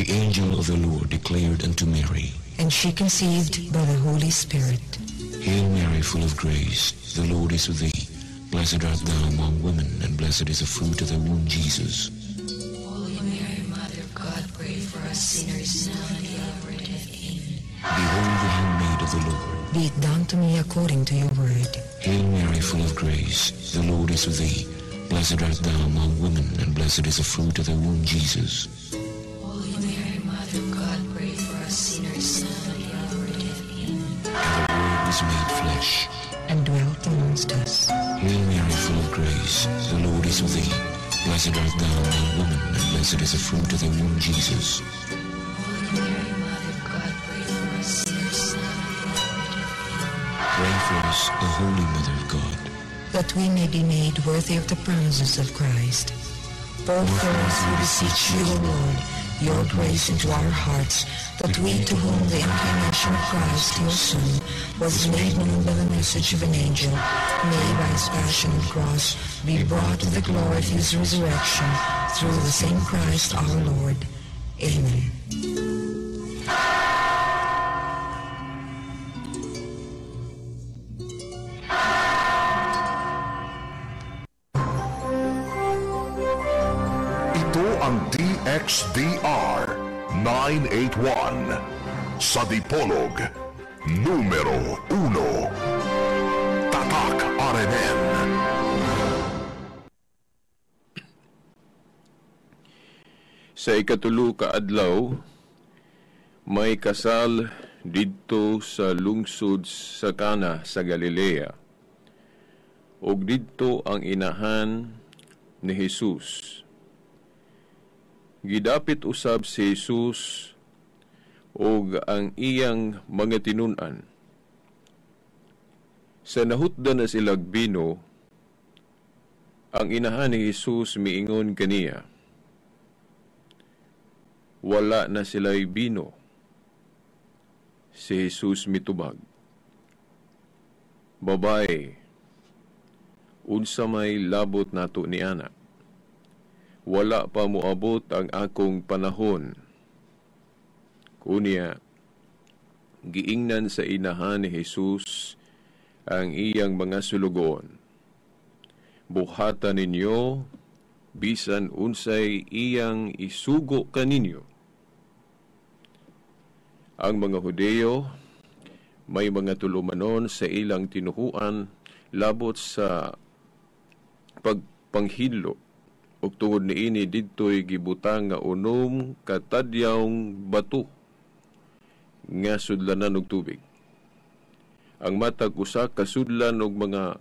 The angel of the Lord declared unto Mary, and she conceived by the Holy Spirit. Hail Mary, full of grace, the Lord is with thee. Blessed art thou among women, and blessed is the fruit of thy womb, Jesus. Holy Mary, Mother of God, pray for us sinners now and at the hour of death. Amen. Behold the handmaid of the Lord. Be it done to me according to your word. Hail Mary, full of grace, the Lord is with thee. Blessed art thou among women, and blessed is the fruit of thy womb, Jesus. Holy Mary, Mother of God, pray for us sinners now and at the hour of death. Amen. And the Word was made flesh, and dwelt amongst us. Hail Mary, full of grace, the Lord is with thee. Blessed art thou among women, and blessed is the fruit of thy womb, Jesus. Holy Mary, Mother of God, pray for us sinners now and at the hour of death. Amen. Pray for us, O Holy Mother of God, that we may be made worthy of the promises of Christ. Pour forth, we beseech you, O Lord, your grace into our hearts, that we, to whom the incarnation of Christ, your Son, was made known by the message of an angel, may by his passion and cross be brought to the glory of his resurrection, through the same Christ our Lord. Amen. Ito ang DXDR 981 sa Dipolog numero 1 Tatak RMN. Sa ikatulo ka adlaw, may kasal didto sa lungsod sa Cana sa Galilea. Og didto ang inahan ni Jesus. Gidapit usab si Jesus og ang iyang mga tinun-an. Sa nahutdan na silag bino, ang inahan ni Jesus miingon kaniya, wala na sila'y bino. Si Jesus mitubag, babae, unsa may labot nato ni ana? Wala pa moabot ang akong panahon. Kunya, giingnan sa inahan ni Jesus ang iyang mga sulugon. Buhatan ninyo, bisan unsay iyang isugo kaninyo. Ang mga Hudeo, may mga tulumanon sa ilang tinuhuan labot sa pagpanghilo. Ug tungod niini didtoy gibutang nga unom katadyawng bato nga sudlanan og tubig. Ang matag usa ka sudlan og mga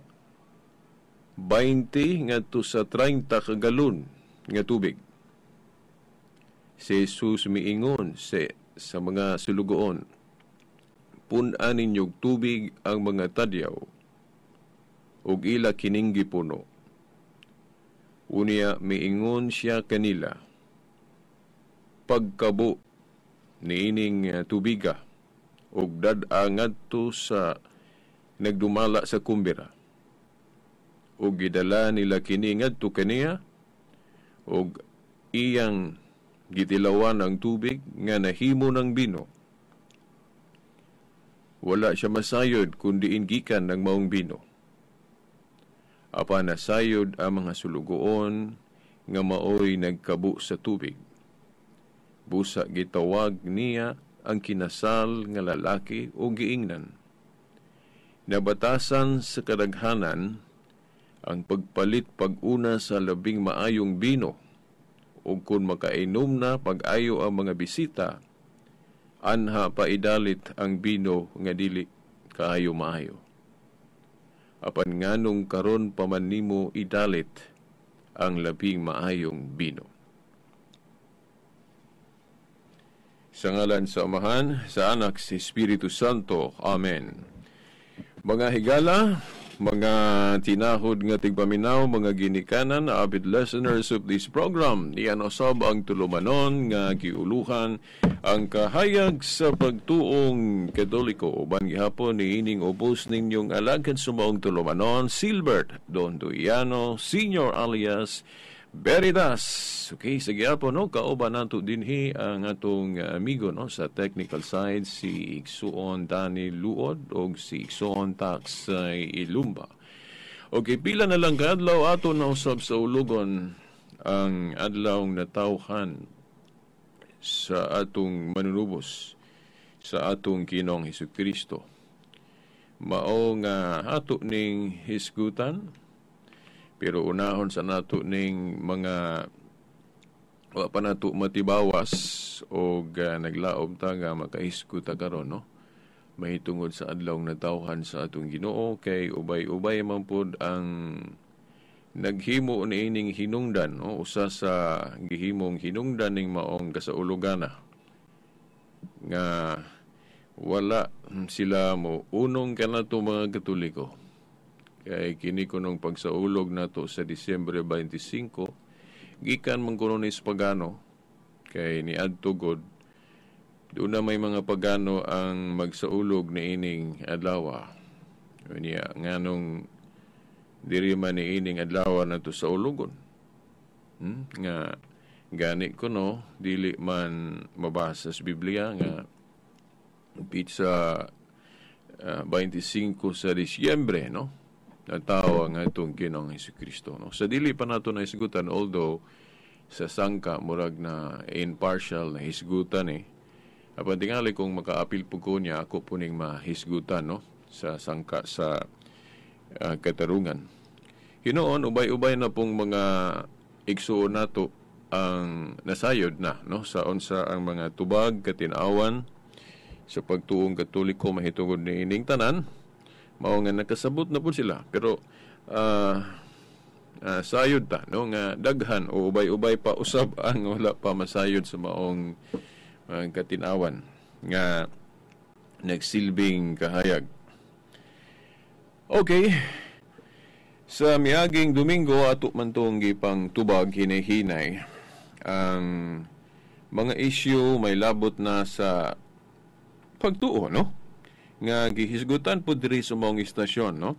20 ngadto sa 30 ka galon nga tubig. Si Jesus miingon sa mga sulugoon, pun-an ninyog tubig ang mga tadyaw ug ila kining gipuno. Unya miingon siya kanila, pagkabo niining tubiga ug dad-a ngadto sa nagdumala sa kumbira. Ug gidala nila kini ngadto kaniya ug iyang gitilawan ang tubig nga nahimo ng bino. Wala siya masayod kundi gikan ng maong bino. Apan nasayod ang mga sulugoon nga maoy nagkabo sa tubig. Busa gitawag niya ang kinasal nga lalaki o giingnan. Nabatasan sa kadaghanan ang pagpalit pag-una sa labing maayong bino o kung makainom na pag-ayo ang mga bisita, anha pa idalit ang bino nga dili kaayo maayo. Apan nganong karon paman nimo idalit ang labing maayong bino. Sa ngalan sa Amahan, sa Anak, si Espiritu Santo. Amen. Mga higala, mga tinahod nga tigpaminaw, mga ginikanan, avid listeners of this program, iyan osab ang tulumanon nga giuluhan ang kahayag sa pagtuong Katoliko. Uban gihapon ni ining ubos ninyong alagad sumaong tulumanon, Silbert Don Duyano Sr. alias Veritas. Okay, sige po, no? Kauban nato dinhi ang atong amigo, no? Sa technical side, si Igsuon Dani Luod o si Igsuon Tax Ilumba. Okay, pila na lang kadlaw ato na usab sa ulugon ang adlaw natawhan sa atong manunubos sa atong Kinong Hesukristo. Mao nga ato ning hisgutan, pero unahon sa nato ning mga wa pa nato matibawas o naglaom ta nga makahisguta karon, no? Mahitungod sa adlaw natawhan sa atong Ginoo, kay ubay-ubay man pod ang naghimo niining hinungdan, no? Usa sa gihimong hinungdan ning maong kasaulogana nga wala sila mo unong kanato mga Katoliko. Kay kini kunong pagsaulog nato sa Disyembre 25, gikan man kuno ni pagano, kay ni adto god doon na may mga pagano ang magsaulog ni ining adlaw. Unya nganong diri man ni ining adlaw nato sa ulogon. Nga gani kuno dili man mabasa sa Biblia nga pizza 25 sa Disyembre, no? Natawa nga itong Kinong Hesukristo, no? Sa dili pa nato na hisgutan, although sa sangka murag na impartial na hisgutan apan tingali kung makaapil po ko niya, ako po ning mahisgutan, no? Sa sangka sa katarungan. Hinoon, ubay-ubay na pong mga igsuon nato ang nasayod na, no? Sa unsa ang mga tubag katinawan sa pagtuong Katoliko mahitungod ni ining tanan, mao nga nakasabot na po sila, pero sayod ta, no? Nga daghan o ubay-ubay pa usab ang wala pa masayod sa maong katinawan nga nagsilbing kahayag. Okay, sa miaging Domingo ato man tong gipang tubag hinahinay ang mga issue may labot na sa pagtuo, no? Nga gihisgutan po diri sa mga istasyon, no?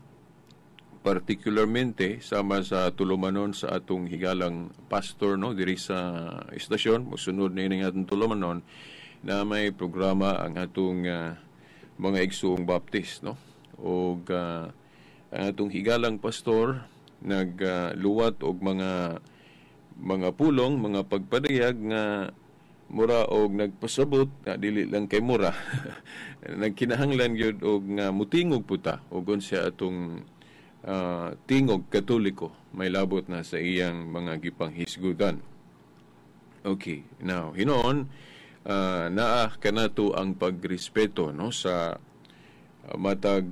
Particularmente sama sa tulumanon sa atong higalang pastor, no? Diri sa istasyon, musunod na ining atong tulumanon na may programa ang atong mga igsuong baptist, no? O ang atong higalang pastor nagluwat og mga pulong, mga pagpadayag nga mura og nagpasabot nga dili lang kay mura nagkinahanglan gyud og nga mutingog puta og unsa atong tingog Katoliko may labot na sa iyang mga gipanghisgutan. Okay, now hinoon naa kanato ang pagrespeto, no, sa matag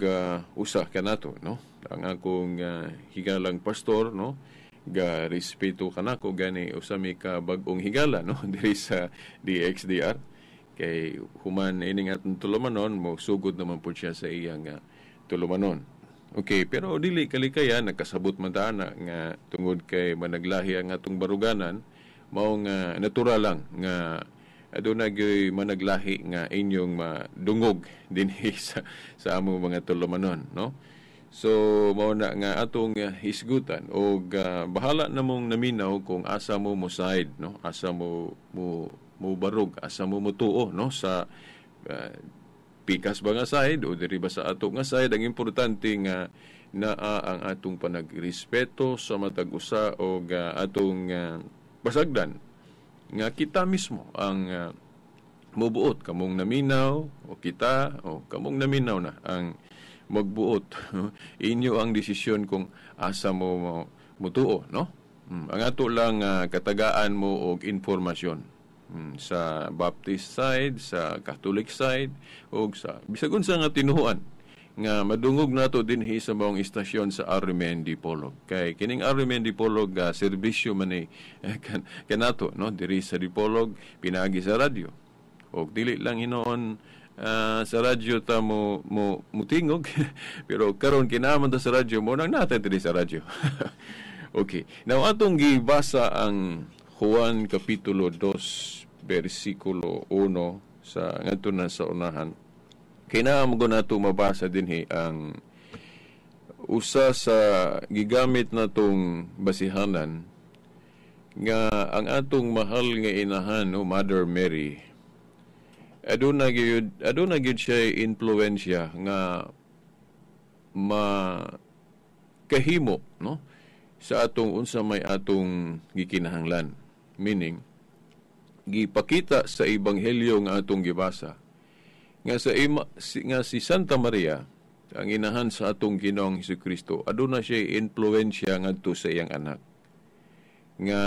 usa kanato, no, ang akong higalang pastor, no, ga respeto kanako gani usami ka bag-ong higala, no, diri sa DXDR kay human ining atong tulumanon mo sugod naman po siya sa iyang tulumanon. Okay, pero dili kalikaya nakasabot man ta na nga tungod kay managlahi ang atong baruganan, mao nga natural lang nga aduna gyud managlahi nga inyong madungog dinhi sa among mga tulumanon, no? So mao na nga atong hisgutan og bahala namong naminaw kung asa mo side, no? Asa mo barug, asa mo mutuo, no, sa pikas ba nga side o diri ba sa ato nga side. Ang importante nga naa ang atong panagrespeto sa matag usa og atong pasagdan nga kita mismo ang mubuot kamong naminaw o kita o kamong naminaw na ang magbuot. Inyo ang desisyon kung asa mo mutuo, no? Ang ato lang katagaan mo og informasyon sa Baptist side, sa Catholic side, o sa bisag unsa nga tinuhuan nga madungog nato dinhi sa maong istasyon sa Arimen Dipolog. Kay kining Arimen Dipolog serbisyo man kanato, no, diri sa Dipolog pinaagi sa radyo. Og dili lang hinoon sa radyo ta mo mutingog pero karon kinahanglan ta sa radyo mo nang natin diri sa radyo. Okay, now atong gibasa ang Juan Kapitulo 2 versikulo 1 sa ngadto na sa unahan. Kinahanglan nato mabasa dinhi ang usa sa gigamit natong basihanan nga ang atong mahal nga inahan, no, Mother Mary, aduna gyud siya influensya nga makahimo, no, sa atong unsa may atong gikinahanglan. Meaning, gipakita sa ebanghelyo nga atong gibasa nga si Santa Maria, ang inahan sa atong Ginoong Hesukristo, aduna siya influensya ngadto sa iyang anak. Nga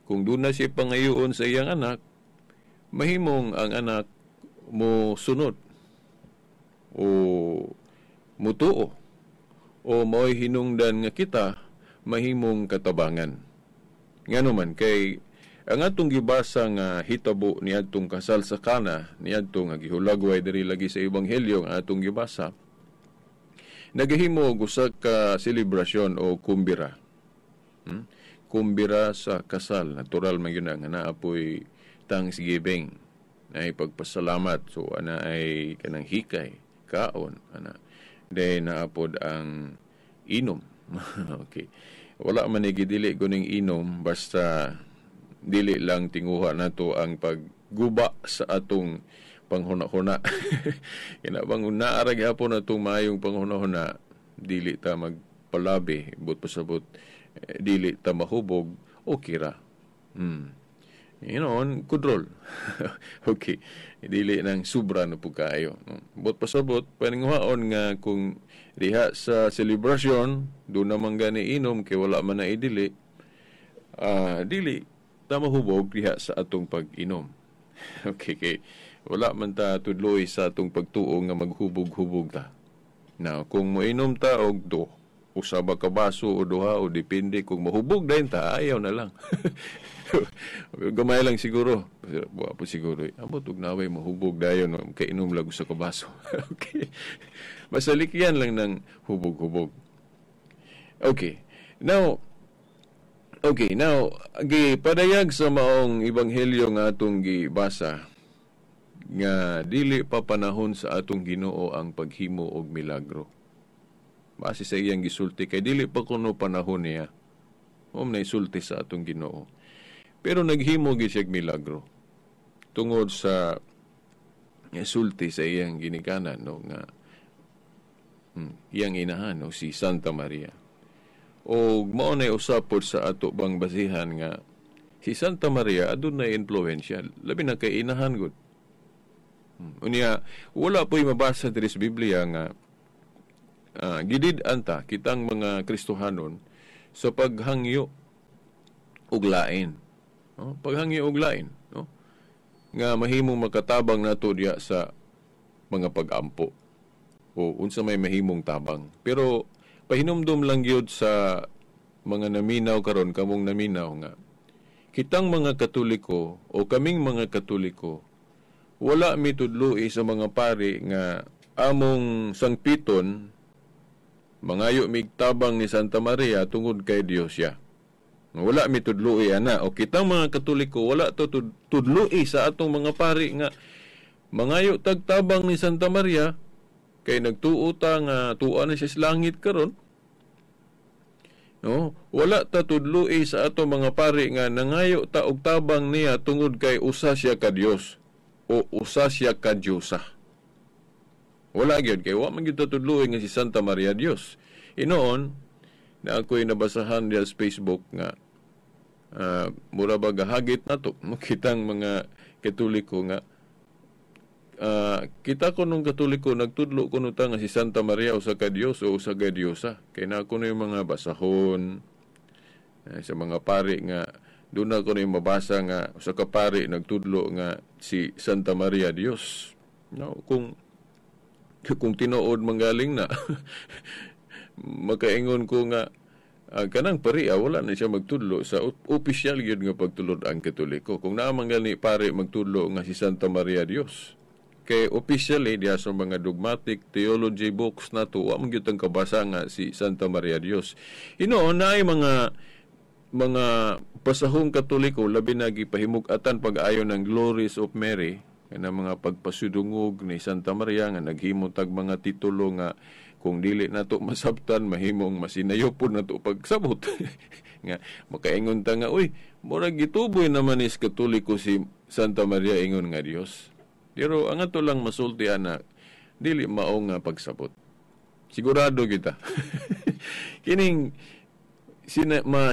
kung doon na siya pangayoon sa iyang anak, mahimong ang anak mo sunod o mutuo o mao'y hinungdan nga kita mahimong katabangan. Ngano man kay ang atong gibasa nga hitabo ni atong kasal sa Kana, ni atong nga gihulagway diri lagi sa ebanghelyo nga atong gibasa, nagahimo og usa ka selebrasyon o kumbira. Kumbira sa kasal, natural man yun nga naapoy Thanksgiving, na pagpasalamat. So ana ay kanang hikay, kaon, ana. Then naapod ang inom. Okay. Wala man gidili kuning inom, basta dili lang tinguha nato ang pagguba sa atong panghuna-huna. Kinabang naarag hapon atong mayong panghuna-huna, dili ta magpalabi, but pasabot, dili ta mahubog, okay ra. Kudrol. Okay. Dili nang sobra na po kayo. But pasabot, paninguhaon nga kung diha sa celebration, doon naman gani inom, kay wala man na idili, dili ta mahubog diha sa atong pag-inom. Okay, kay wala man ta tudloy sa atong pagtuo nga maghubog-hubog ta. Now, kung moinom ta og usa ba ka baso o duha o depende kung mahubog dayon ta, ayaw na lang. Gamay lang siguro. Buwa po siguro. Amo tug naway mahubog dayon kainom lang sa kabaso. Okay. Masalikyan lang ng hubog-hubog. Okay. Now, gipadayag sa maong ebanghelyo nga atong gibasa nga dili pa panahon sa atong Ginoo ang paghimo og milagro. Base sa iyang gisulti kay dili pa kuno panahon niya. Na isulti sa atong Ginoo. Pero naghimo gid siya milagro tungod sa isulti sa iyang ginikanan, no, nga iyang inahan, no, si Santa Maria. O mao na usapod sa ato bang basihan nga si Santa Maria adunay influensya labi na kay inahan gud. Unya wala po'y mabasa diri sa Biblia nga gidid-an ta kitang mga Kristohanon sa paghangyo og lain. No? Paghangyo og lain, no? Nga mahimong makatabang nato diya sa mga pag-ampo o unsa may mahimong tabang. Pero pahinumdum lang gyud sa mga naminaw karon, kamong naminaw nga kitang mga Katoliko o kaming mga Katoliko wala mitudloi sa mga pari nga among sangpiton mangayo migtabang ni Santa Maria tungod kay Dios siya. Wala mitudloi ana. O kitang mga Katoliko wala to tudloi sa atong mga pari nga mangayo tagtabang ni Santa Maria kay nagtuo ta nga tuwa na siya sa langit karon. No, wala ta tudloi sa ato mga pari nga nangayo ta og tabang niya tungod kay usa siya ka Dios o usa siya ka Diyosa. Wala gyud kay wa man gyud ta tudloi nga si Santa Maria Dios. Inoon na ako'y nabasahan diya sa Facebook nga mura ba gahagit nato makitang mga Katoliko nga kita ko nung Katoliko nagtudlo ko ta nga si Santa Maria usa ka Dios o usa ka Diyosa. Kay na ako na yung mga basahon sa mga pari nga doon ako na yung mabasa nga usa ka pari nagtudlo nga si Santa Maria Dios. No, kung tinuod manggaling na makaingon ko nga kanang pari wala na siya magtudlo sa opisyal gyud nga pagtulod ang Katoliko. Kung naamang gani pari magtudlo nga si Santa Maria Dios. Kay officially diya sa mga dogmatic theology books nato wa man gyud ang kabasa nga si Santa Maria Dios. Inoon na ay mga pasahong Katoliko labi na gipahimug-atan pag-ayo ng Glories of Mary na mga pagpasudungog ni Santa Maria nga naghimo tag mga titulo nga kung dili nato masabtan mahimong masinayopon nato pagsabot. Nga makaingon ta nga, uy, murag gituboy naman is Katoliko si Santa Maria ingon nga Dios. Pero ang ato lang masulti ana, dili mao nga pagsabot. Sigurado kita. Kining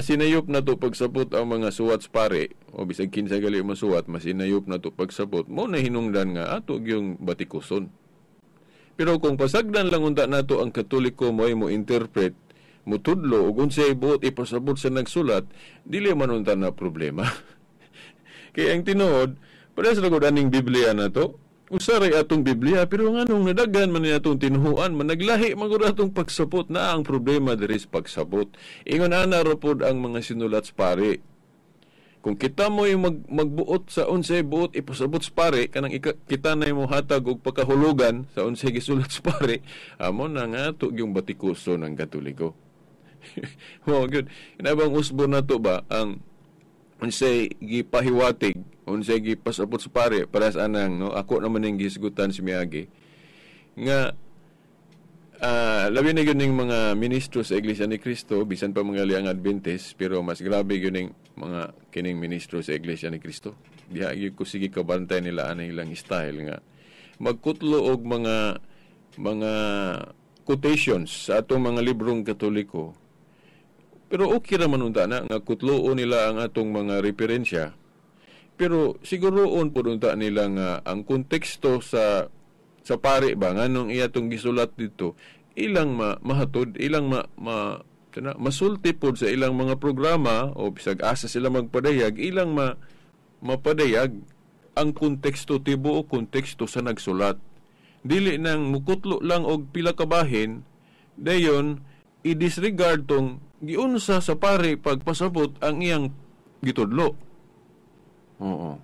sinayop na to pagsabot ang mga suwats pare o bisag kinsa gali masuwat masinayop na to pagsabot mo na hinungdan nga ato yung batikuson. Pero kung pasagdan lang unta nato ang Katoliko mo interpret mo tudlo ug unsay buot ipasabot sa nagsulat, dili man unta na problema. Kaya ang tinuod, pares ra gud aning Biblia nato. Usaray atong Biblia pero nganong nadagan man ni atong tinuhuan man naglahi man gud atong pagsabot na ang problema diri sa pagsabot. Ingon ana ra pod ang mga sinulat sa pare. Kung kita mo yung magbuot sa unsay buot ipasabot sa pare kanang kita na mo hatag og pagkahulugan sa unsay gisulat sa pare, amo na nga to yung batikuso ng Katoliko. Oh, good. Inabang usbo na to ba ang unsay gipahiwatig, unsay gipasabot sa pare para sa anang no ako naman ning gisgutan si Miyagi nga labi na gyud ning mga ministro sa Iglesia ni Cristo bisan pa mga liang Adventist pero mas grabe gyud ning mga kining ministro sa Iglesia ni Cristo. Diha gyud ko sige kabantay nila anay ilang style nga magkutlo og mga quotations sa atong mga librong Katoliko. Pero okay naman unta na nga kutloon nila ang atong mga referensya. Pero siguroon po unta nila nga ang konteksto sa pare ba nganong iyatong gisulat dito ilang mahatod, ilang masulti pod sa ilang mga programa o bisag asa sila magpadayag, ilang mapadayag ang konteksto tibuok konteksto sa nagsulat. Dili nang mukutlo lang og pila ka bahin dayon i-disregard tong giunsa sa pare pagpasabot ang iyang gitudlo. Oo.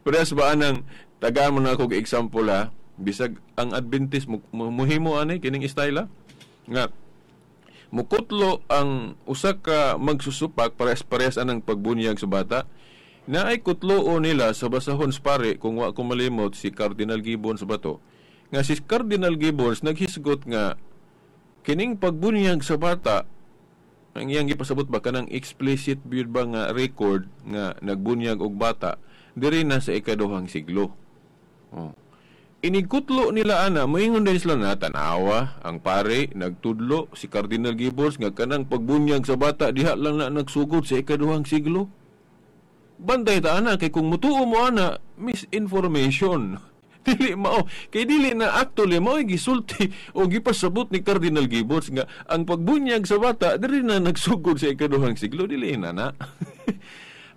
Parehas ba anang tagaan mo na ako example ha, bisag ang Adventist muhimo ani kining style nga mukutlo ang usa ka magsusupak parehas anang pagbunyag sa bata na ay kutloo nila sa basahon sa pare kung wa ko malimot si Cardinal Gibbons ba to nga si Cardinal Gibbons naghisgot nga kining pagbunyag sa bata ang iyang gipasabot ba kanang explicit byud ba nga record nga nagbunyag og bata diri na sa ikaduhang siglo. Oh. Inigkutlo nila ana moingon din sila na tanawa ang pare nagtudlo si Cardinal Gibbons nga kanang pagbunyag sa bata diha lang na nagsugod sa ikaduhang siglo. Bantay ta ana kay kung mutuo mo ana misinformation. Dili mao kay dili na actually mao gisulti o gipasabot ni Cardinal Gibbons nga ang pagbunyag sa bata diri na nagsugod sa ikaduhang siglo, dili na.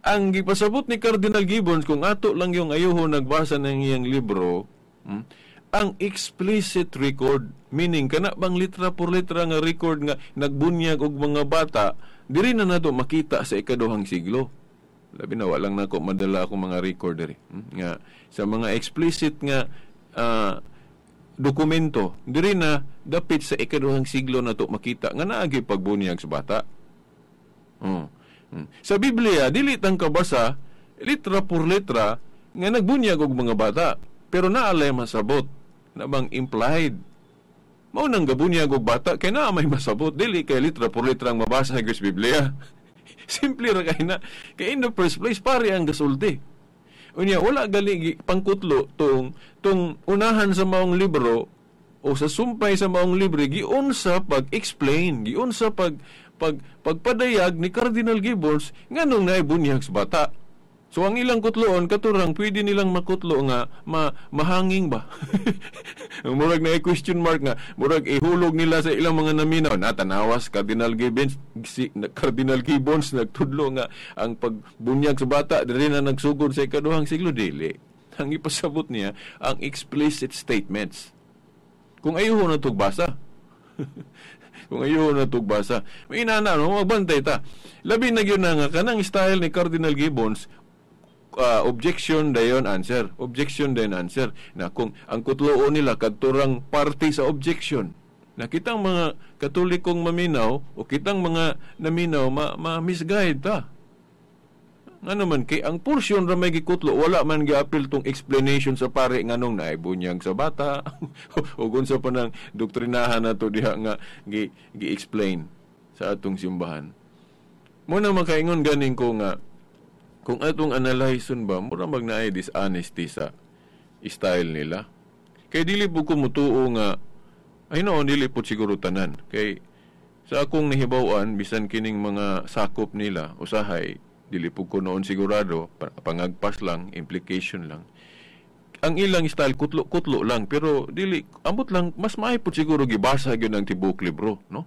Ang gipasabot ni Cardinal Gibbons kung ato lang yung ayuho nagbasa ng iyang libro, ang explicit record, meaning kana bang litra por litra nga record nga nagbunyag og mga bata diri na nato makita sa ikaduhang siglo. Labi na walang nako madala akong mga record diri nga sa mga explicit nga dokumento diri na dapit sa ikaduhang siglo nato makita nga naagi pagbunyag sa bata. Sa Biblia dili tang kabasa litra por litra nga nagbunyag og mga bata pero naalay masabot na bang implied mao nang gabunyag og bata kay naa may masabot dili kay litra por litra ang mabasa sa Biblia. Simple ra kay na kay in the first place pare ang gasulti. Unya wala gali pangkutlo tong unahan sa maong libro o sa sumpay sa maong libre giunsa pag-explain, giunsa pagpadayag ni Cardinal Gibbons nganong naibunyag sa bata. So ang ilang kutloon katurang pwede nilang makutlo nga mahanging ba. Murag na question mark nga murag ihulog nila sa ilang mga naminaw natanawas Cardinal Gibbons nagtudlo nga ang pagbunyag sa bata diri na nagsugod sa ikaduhang siglo, dili. Ang ipasabot niya ang explicit statements. Kung ayuho na tugbasa. Kung ayuho na tugbasa. May inana no magbantay ta. Labi na gyud na nga kanang style ni Cardinal Gibbons. Objection dayon answer. Objection dayon answer. Na kung ang kutloon nila kadturang party sa objection. Na kitang mga Katolikong maminaw o kitang mga naminaw ma-misguide ta. Nga naman, kay ang portion ra may gikutlo, wala man gi-appeal tong explanation sa pare nganong naibunyag sa bata o unsa pa nang doktrinahan nato diha nga gi-explain sa atong simbahan. Muna makaingon ganing ko nga kung atong analyson ba, mura magnaay dishonesty sa style nila. Kay dili po kumutuo nga ay noon dili po siguro tanan. Kay sa akong nahibaw-an bisan kining mga sakop nila usahay dili po ko noon sigurado, pangagpas lang, implication lang. Ang ilang style kutlo lang, pero dili ambot lang mas maayo po siguro gibasa gyud ang tibok libro, no?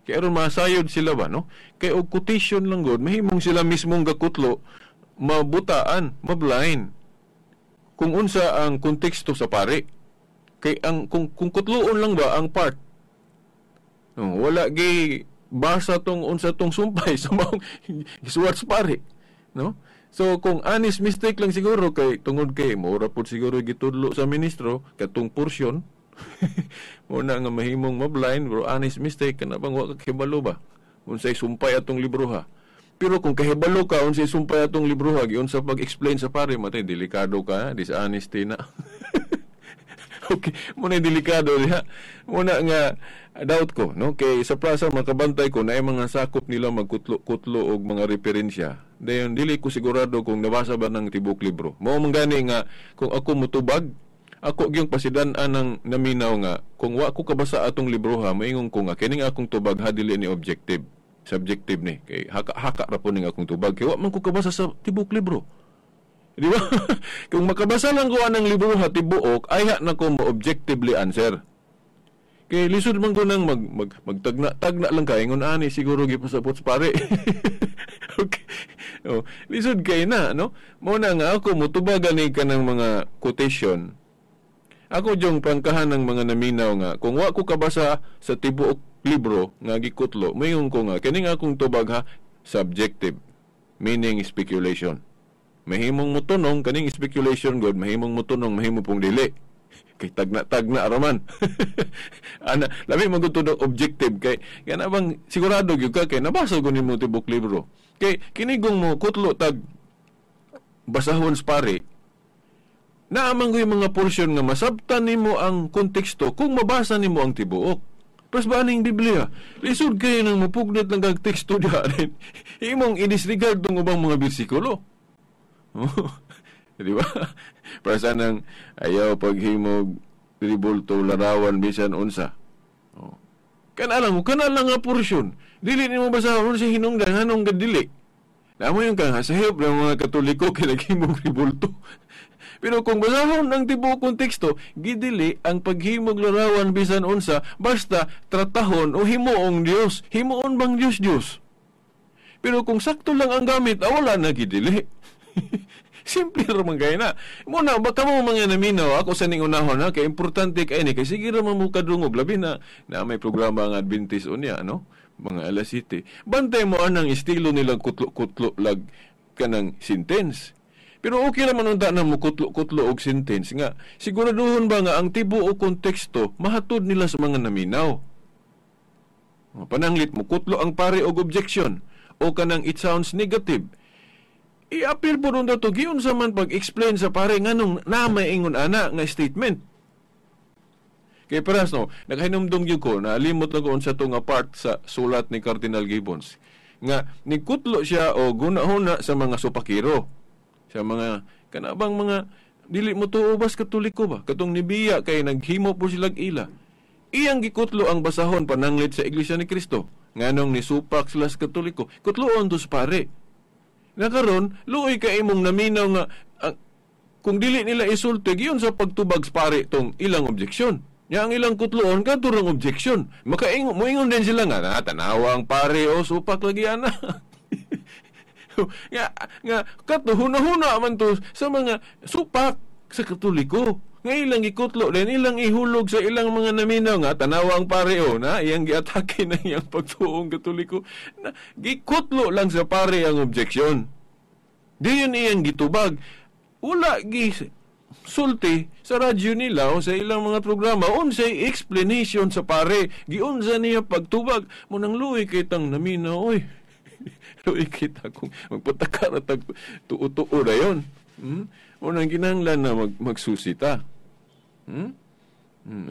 Kaya aron masayod sila ba, no? Kay og quotation lang god, mahimong sila mismong gakutlo, mabutaan, mablind. Kung unsa ang konteksto sa pare. Kay ang kung kutloon lang ba ang part. No, wala gi basa tong unsa tong sumpay sa mga isuwat pare, no? So kung honest mistake lang siguro kay tungod kay mura pud siguro gitudlo sa ministro katong portion muna nga mahimong mablind pero honest mistake kana bang wa ka kahibalo ba unsay sumpay atong libro ha. Pero kung kahibalo ka unsay sumpay atong libro ha giun sa pag-explain sa pare matay delikado ka, dishonesty na. Okay, muna delikado diha. Muna nga doubt ko, no? Kay sa prasa makabantay ko na ay mga sakop nila magkutlo-kutlo og mga referensya. Dayon dili ko sigurado kung nabasa ba ng tibok libro. Mao man gani nga kung ako mutubag, ako gyung pasidan-an ng naminaw nga kung wa ko kabasa atong libro ha, moingon ko nga kining akong tubag ha dili ni objective, subjective ni. Kay haka ra po ning akong tubag kay wa man ko kabasa sa tibok libro. Di ba? Kung makabasa lang ko anang libro ha tibuok, ay na ko mo-objectively answer. Kay lisod man ko nang magtagna lang kay ngon ani siguro gipasapot sa pare. Okay. Oh, lisod kay na, no? Mo na nga ako mutubagan ni kanang mga quotation. Ako jong pangkahan ng mga naminaw nga kung wa ko kabasa sa tibuok libro nga gikutlo, mayon ko nga kining akong tubag ha subjective, meaning speculation. Mahimong mutunong kaning speculation god, mahimong mutunong mahimo pong dili kay tagna raman. Ana labi magutudog objective kay kana bang sigurado gyud ka kay nabasa ko nimo tibok libro kay kinigong mo kutlo tag basahon sa pare naamang yung mga portion nga masabtan nimo ang konteksto kung mabasa nimo ang tibuok. Pas ba ning Biblia? Lisod kayo nang mapugnat lang kag teksto diha rin. Imong i-disregard tong ubang mga bersikulo. Di ba? Para nang ayaw paghimog ribulto larawan bisan unsa. Oh. Kana lang nga portion. Dili nimo basahon sa hinungdan anong gadili. Namo yung kang hasahip ng mga Katoliko kinaghimog ribulto. Pero kung basahon ang tibuok konteksto, gidili ang paghimog larawan bisan unsa basta tratahon o himuong Dios. Himuon bang Dios? Pero kung sakto lang ang gamit, wala na gidili. Simple ramang kaya na. Muna, baka mo mga naminaw, ako sa ning unahon ha, kaya importante kaya ni, kaya sige ramang mo kadungog, labi na may programa ang Adventist unya, no? Mga alas city. Bantay mo anang estilo nilang kutlo-kutlo lag kanang sentence. Pero okay naman unta na mo kutlo-kutlo og sentence nga. Siguraduhon ba nga ang tibo o konteksto mahatod nila sa mga naminaw. Pananglit mo kutlo ang pare og objection o kanang it sounds negative. I-appeal po rin dato, giyon sa man pag-explain sa pare nga nung namaingon ana nga statement. Kaya paras no, naghahinumdum yun ko, naalimot lang ko sa itong part sa sulat ni Cardinal Gibbons. Nga, nikutlo siya o gunahuna sa mga supakiro. Sa mga, kanabang mga, dili mo to ubas Katoliko ba? Katong nibiya kay naghimo po silang ila. Iyang gikutlo ang basahon pananglit sa Iglesia ni Cristo. Nga nung nisupak sila sa Katoliko. Kutloon dos pare. Nakaron, luoy ka imong naminaw nga kung dili nila isulti, giyon sa pagtubag sa pare tong ilang objeksyon. Nga ang ilang kutloon, katurang objeksyon. Moingon din sila nga, tanawang pare o supak lagi ana. nga katuhuna-huna man to sa mga supak sa Katoliko. Nga ilang ikutlo din, ilang ihulog sa ilang mga naminaw nga, tanawang pare o na, iyang giatake na iyang pagtuong Katoliko. Na, gikutlo lang sa pare ang objeksyon. Diyon iyang gitubag. Wala sulti sa radyo nila o sa ilang mga programa, unsay explanation sa pare. Giunsa niya pagtubag. Munang luoy kay tang naminaw, oy. Pero ikita kung magpataka na tuo-tuo na yun. Unang kinahanglan na magsusita.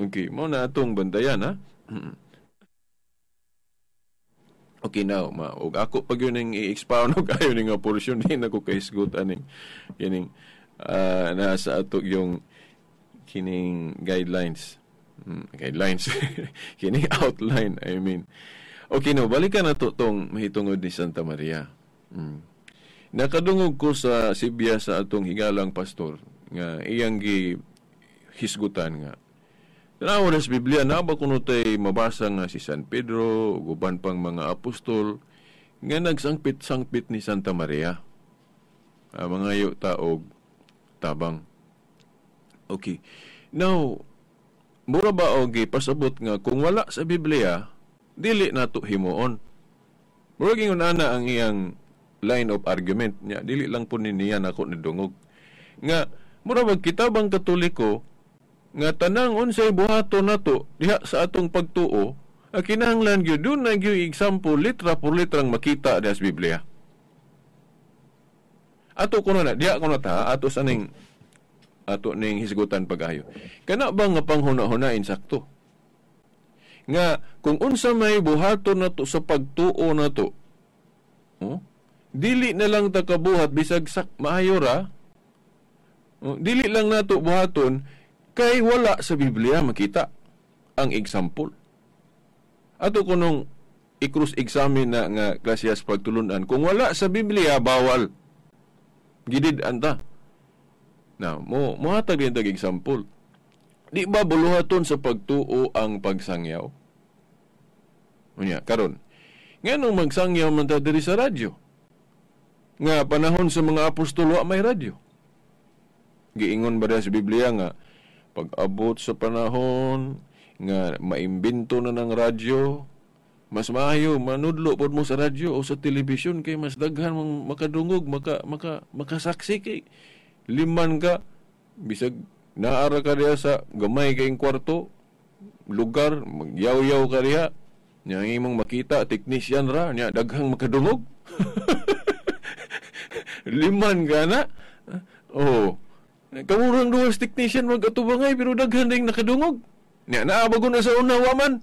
Okay, mo na atong bantayan, ha? Okay, now, og ako pag yun ang i-expound og ayon nga portion din ako kaisgot aning kining nasa ato yung kining guidelines. Kining outline, I mean. Okay, now, balikan na to tong mahitungod ni Santa Maria. Nakadungog ko sa Sibya sa atong higalang pastor nga iyang hisgutan nga. Tanaw na sa Biblia, na ba kuno tay mabasa nga si San Pedro, guban pang mga apostol, nga nagsangpit-sangpit ni Santa Maria. Mga yu taog tabang. Okay. Now, mura ba og pasabot nga kung wala sa Biblia, dili nato himuon. Mura gingon ana ang iyang line of argument niya, dili lang po niya nako nidungog. Nga mura ba kitabang Katoliko nga tanang unsay buhaton nato diha sa atong pagtuo, kinahanglan gyud dun na gyud example litra por litrang makita diha sa Biblia. Ato kuno na diha kuno ta ato saning ato ning hisgutan pag-ayo. Kana ba nga panghuna-hunain sakto? Nga kung unsa may buhaton nato sa pagtuo nato, dili na lang ta kabuhat bisag maayo ra. Dili lang nato buhaton kay wala sa Biblia makita ang example. Ato kunong i-cross-examine na nga klasyas pagtulunan. Kung wala sa Biblia, bawal. Gidid anta. Now, muhatag din tag example. Di ba buluhaton sa pagtuo ang pagsangyaw? Unya, karon. Nganong magsangyaw man ta diri sa radyo? Nga panahon sa mga apostol wa may radyo. Giingon ba sa Biblia nga pag-abot sa panahon nga maimbento na ng radyo, mas maayo manudlo pod mo sa radyo o sa telebisyon kay mas daghan mong makadungog, makasaksi kay liman ka bisag naara ka diha sa gamay kayong kwarto, lugar, magyaw-yaw ka diha, nya imong makita technician ra, nya daghang makadungog. Liman ka na. Kamurang duwas technician mag-atubangay pero daghan ding nakadungog. Nya naabago na sa unawa man.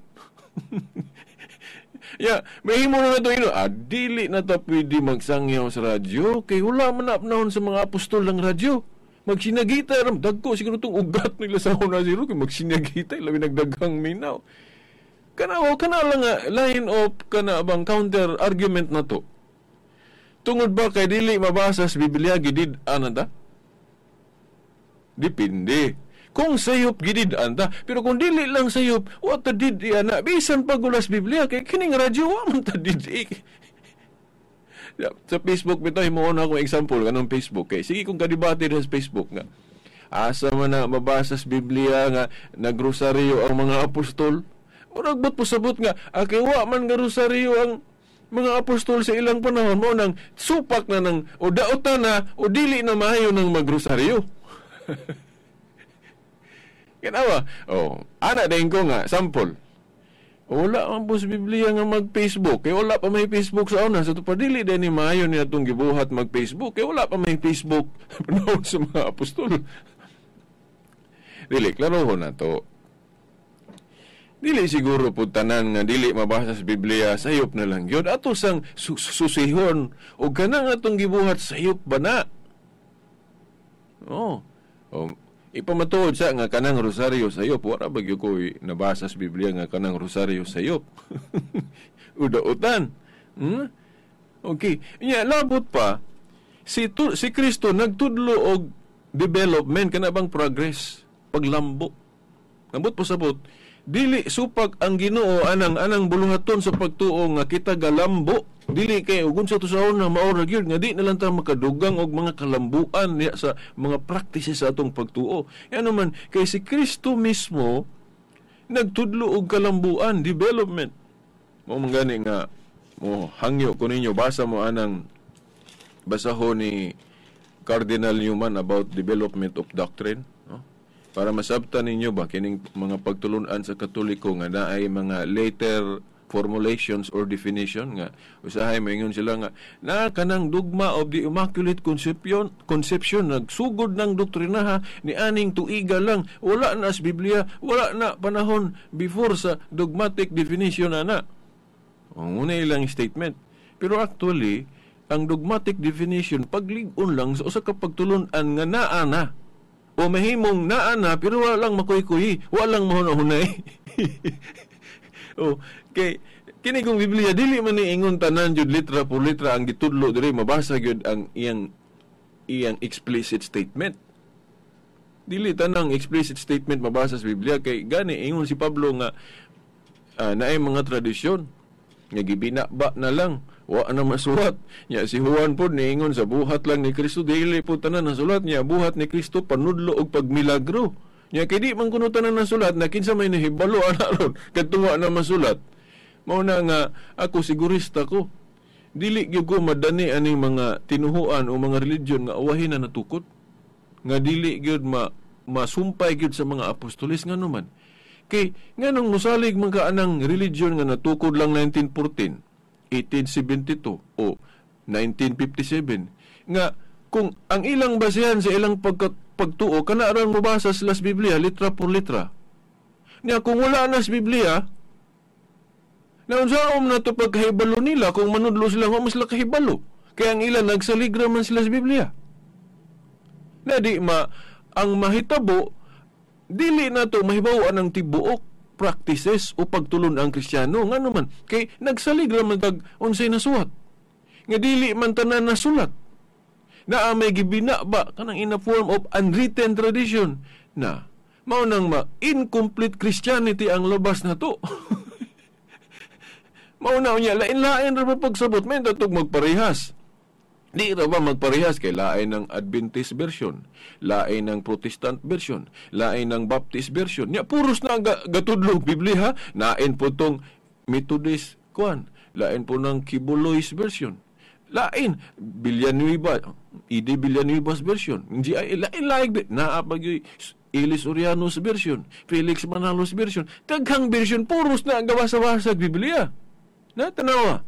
Mahimo na ito dili na ta pwede magsangyaw sa radyo kay wala man napnahon sa mga apostol ng radyo. Magsinagita ram dagko siguro tong ugat nila sa una zero kay magsinagita labi nagdaghang minaw. Kana lang nga line of kana bang counter argument na to. Tungod ba kay dili mabasa sa Biblia gidid ananta? Depende. Kung sayop gidid anta, pero kung dili lang sayop, wa ta did ana bisan pagulas Biblia kay kining radyo wa man ta did. Sa Facebook bitaw himo na akong example kanang Facebook kay sige kung kadebate sa Facebook nga. Asa man na mabasa sa Biblia nga nagrosaryo ang mga apostol? Murag bot posabot nga kay wa man nga rosaryo ang mga apostol sa ilang panahon mo nang supak na nang o daotan na o dili na maayo nang magrosaryo. Kanawa, ana din ko nga, sample. Wala man po sa Biblia nga mag-Facebook. Kaya wala pa may Facebook sa una. Sa ito pa, dili din ni maayo niya itong gibuhat mag-Facebook. Kaya wala pa may Facebook panahon sa mga apostol. Dili, klaro na to. Dili siguro po tanan nga dili mabasa sa Biblia, sayop na lang yun. Ato sang susihon. O ganang atong gibuhat, sayop ba na? Ipamatuod sa nga kanang rosaryo sayop, wala bagyo ko nabasa sa Biblia nga kanang rosaryo sayop. Uda-utan. Okay. Labot pa, si Kristo nagtudlo og development, kana bang progress, paglambo. Labot po sabot, dili supag ang Ginoo anang buluhaton sa pagtuo nga kita galambo. Dili kay ugon sa to sa una maora gyud nga di na lang ta makadugang og mga kalambuan niya sa mga practices sa atong pagtuo. Yan naman kay si Kristo mismo nagtudlo og kalambuan, development. Mo mangani nga mo hangyo ko ninyo basa mo anang basahon ni Cardinal Newman about development of doctrine, no? Para masabtan ninyo ba kining mga pagtulunan sa Katoliko nga naay mga later formulations or definition nga usahay maingon sila nga na kanang dogma of the Immaculate Conception nagsugod ng doktrinaha ni aning tuiga lang, wala na sa Biblia, wala na panahon before sa dogmatic definition ana. Una ilang statement. Pero actually ang dogmatic definition paglig-on lang sa usa ka pagtulon-an nga naa na o mahimong naa na pero wala lang makuy-kuy, wala lang mahunahunay. Kay kini kung Biblia dili man ni ingon tanan jud litra por litra ang gitudlo diri mabasa gyud ang iyang explicit statement. Dili tanang explicit statement mabasa sa Biblia kay gani ingon si Pablo nga naay mga tradisyon nga gibinaba na lang wa na masulat nya si Juan pod niingon sa buhat lang ni Kristo dili po tanan nasulat niya buhat ni Kristo panudlo og pagmilagro. Nya kay di man kuno tanan nasulat na kinsa may nahibalo ana ron kadto na masulat. Mao na nga ako sigurista ko dili gyud ko madani aning mga tinuhuan o mga religion nga awahin na natukod nga dili gyud masumpay gyud sa mga apostoles nganuman. Kay nganong musalig man ka anang religion nga natukod lang 1914, 1872 o 1957 nga kung ang ilang basehan sa ilang pagtuo kana ron mobasa sa Biblia litra por litra. Nya kung wala na sa Biblia, naunsaon na to pagkahibalo nila kung manudlo sila nga mas kahibalo. Kaya ang ilan nagsaligra man sila sa Biblia. Na di ang mahitabo dili na to mahibaw ang tibuok practices o pagtulon ang Kristiyano nga naman kay nagsaligra man tag unsay nasuhat. Nga dili man tanan nasulat. Na may gibina ba kanang in a form of unwritten tradition na mao nang incomplete Christianity ang labas na to. Mao na unya lain-lain ra pagsabot men tatog magparehas. Di ra ba magparehas kay lain ng Adventist version, lain ng Protestant version, lain ng Baptist version. Nya puros na gatudlo Biblia, nain po tong Methodist kuan, lain po ng Kibuloy's version. Lain Villanueva, Villanueva's version. Hindi ay lain naapag Ilis Oriano's version, Felix Manalos version. Daghang version puros na gawa sa Biblia. Na tanawa.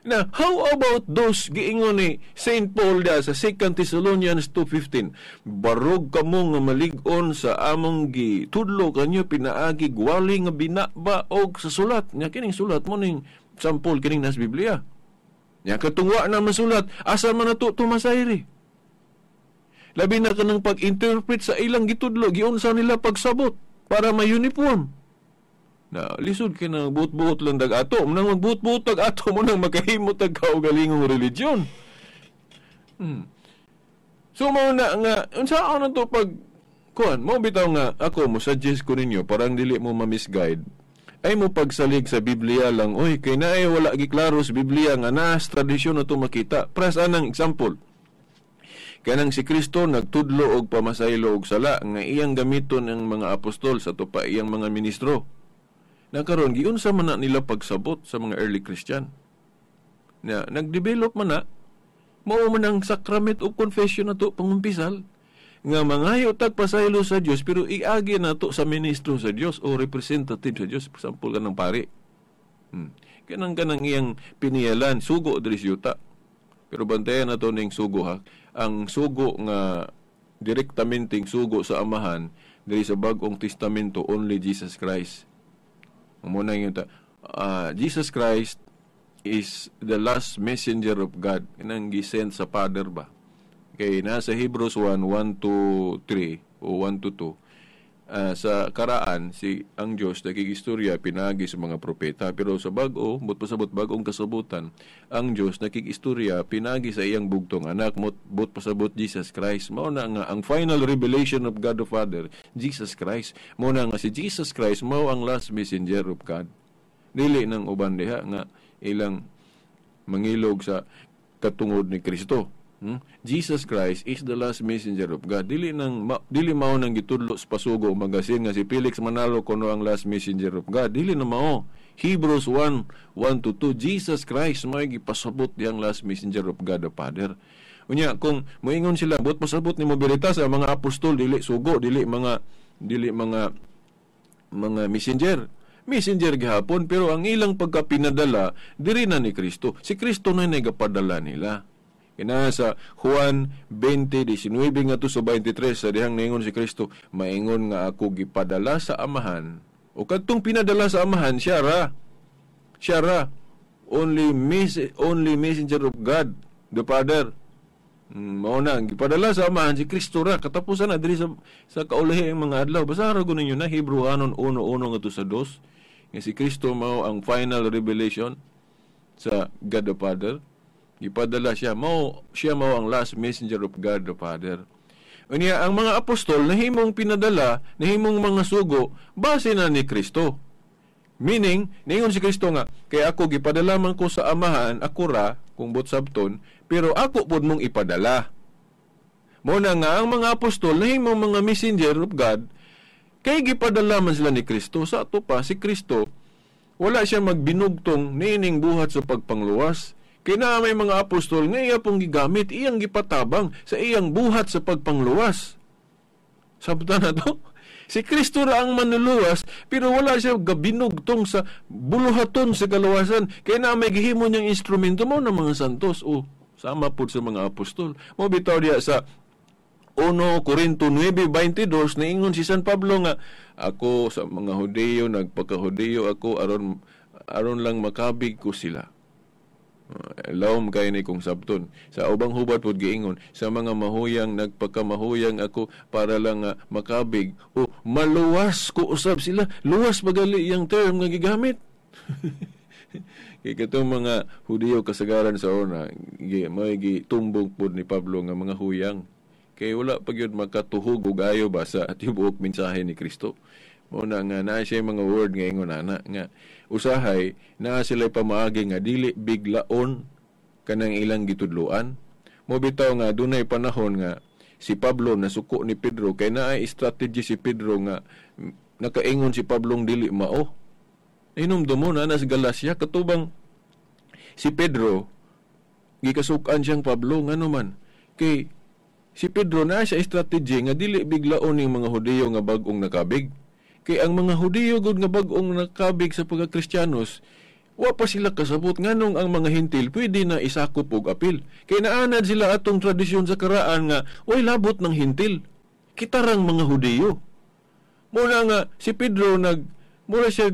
Now, how about those giingon ni St. Paul da sa 2 Thessalonians 2:15? Barog kamo nga malig-on sa among gitudlo kanyo pinaagi gwali nga binaba og sa sulat. Nya kining sulat mo ning St. Paul kining nas Biblia. Nya katungwa na masulat asa man nato tumasayri. Labi na kanang pag-interpret sa ilang gitudlo giunsa nila pagsabot para ma-uniform. Na lisod kay nang buot-buot lang dag ato, nang magbuot-buot tag ato mo nang makahimot tag kaugalingong religion. So mao na nga unsa na to pag kuan mo bitaw nga ako mo suggest ko ninyo parang dili mo ma-misguide. Ay mo pagsalig sa Biblia lang, oy kay naay wala gi klaro sa Biblia nga nas tradisyon na to makita. Pras anang example. Kanang si Kristo nagtudlo og pamasaylo og sala nga iyang gamiton ng mga apostol sa tupa iyang mga ministro. Nakaroon, giunsa man na nila pagsabot sa mga early Christian. Na, nag-develop man na, mao man ang sacrament of confession na to pangumpisal, nga mangayo tagpasaylo sa Dios pero iagi na to sa ministro sa Dios o representative sa Dios, for example, kanang pari. Kanang iyang piniyalan, sugo diri yuta. Pero bantayan na to ning sugo ha. Ang sugo nga direktamente sugo sa amahan diri sa Bagong Testamento only Jesus Christ. Muna yung Jesus Christ is the last messenger of God. Inang gisend sa Father ba? Kaya nasa Hebrews 1:1-3 o 1-2 sa karaan ang Dios nakigistorya pinagi sa mga propeta pero sa bag-o pasabot bagong kasabutan ang Dios nakigistorya pinagi sa iyang bugtong anak but pasabot Jesus Christ. Mao na nga ang final revelation of God the Father, Jesus Christ. Mao na nga si Jesus Christ mao ang last messenger of God. Dili nang uban diha nga ilang mangilog sa katungod ni Kristo. Jesus Christ is the last messenger of God. Dili mao nang gitudlo sa pasugo magasin nga si Felix Manalo kuno ang last messenger of God. Dili na mao. Hebrews 1:1-2 Jesus Christ may gipasabot diyang last messenger of God the Father. Unya kung moingon sila bot pasabot nimo berita sa mga apostol dili sugo, dili mga messenger. messenger gihapon, pero ang ilang pagkapinadala diri na ni Kristo. Si Kristo na nagapadala nila. Kina sa Juan 20:19 ngadto sa 23 sa dihang naingon si Kristo, maingon nga ako gipadala sa Amahan. O kadtong pinadala sa Amahan, siya ra. Only messenger of God, the Father. Mao na gipadala sa Amahan si Kristo ra. Katapusan na diri sa kaulahi ang mga adlaw. Basahan ko ninyo na Hebrewanon 1:1 ngadto sa 2. Nga si Kristo mao ang final revelation sa God the Father. Gipadala siya mao ang last messenger of God the Father. Unya ang mga apostol nahimong pinadala, nahimong mga sugo base na ni Kristo. Meaning, ningon si Kristo nga, kaya ako gipadala man ko sa Amahan, ako ra, kung bot sabton, pero ako pod mong ipadala. Muna nga, ang mga apostol, nahimong mga messenger of God, kaya gipadala man sila ni Kristo. Sa ato pa, si Kristo, wala siya magbinugtong nining buhat sa pagpangluwas. Kaya na may mga apostol, nga iya pong gigamit, iyang gipatabang sa iyang buhat sa pagpangluwas. Sabta na to? Si Kristo ra ang manluluwas, pero wala siya gabinugtong sa buluhaton sa kaluwasan. Kaya na may gihimo niyang instrumento mo ng mga santos. O, sama po sa mga apostol. Mo bitaw diya sa 1 Corinto 9:22 naingon si San Pablo nga, ako sa mga Hudiyo, nagpaka-Hudiyo ako, aron lang makabig ko sila. Lawom kayo ni kong sabton. Sa ubang hubat pod giingon, sa mga mahuyang nagpagkamahuyang ako para lang makabig o maluwas ko usab sila. Luwas bagali iyang term nga gigamit. Kaya katong mga Hudiyo kasagaran sa una, may gitumbong pod ni Pablo nga mga huyang. Kaya wala pa gyud makatuhog og ayo ba sa tibuok mensahe ni Kristo. Muna nga na siya mga word nga ingon ana nga usahay na sila pamaagi nga dili biglaon kanang ilang gitudloan. Mo bitaw nga dunay panahon nga si Pablo nasuko ni Pedro kay naay strategy si Pedro nga nakaingon si Pablong dili mao. Hinumdumon na nas Galacia katubang si Pedro gikasukan siyang Pablo ngano man kay si Pedro na siya strategy nga dili biglaon ning mga Hudiyo nga bag-ong nakabig. Kay ang mga Hudiyo gud nga bag-ong nakabig sa pagka-Kristiyanos, wa pa sila kasabot nganong ang mga Hintil pwede na isakop og apil. Kay naanad sila atong tradisyon sa karaan nga oy labot ng Hintil. Kitarang mga Hudiyo. Muna nga si Pedro mura siya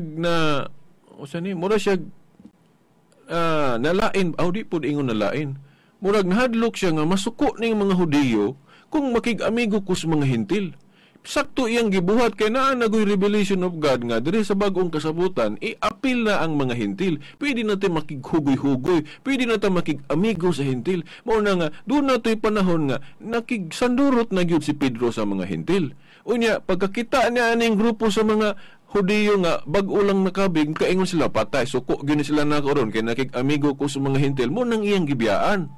nalain, di pud ingon nalain. Murag nahadlok siya nga masuko ning mga Hudiyo kung makig-amigo ko sa mga Hintil. Sakto iyang gibuhat kay naa nagoy revelation of God nga diri sa bag-ong kasabutan i-apil na ang mga Hintil. Pwede natin makighugoy-hugoy, pwede natin makig-amigo sa Hintil. Mao na nga doon natoy panahon nga nakigsandurot na gyud si Pedro sa mga Hintil. Unya pagkakita niya aning grupo sa mga Hudiyo nga bag-o lang nakabig, kaingon sila patay, suko gyud sila na karon kay nakig-amigo ko sa mga Hintil. Mo nang iyang gibiyaan.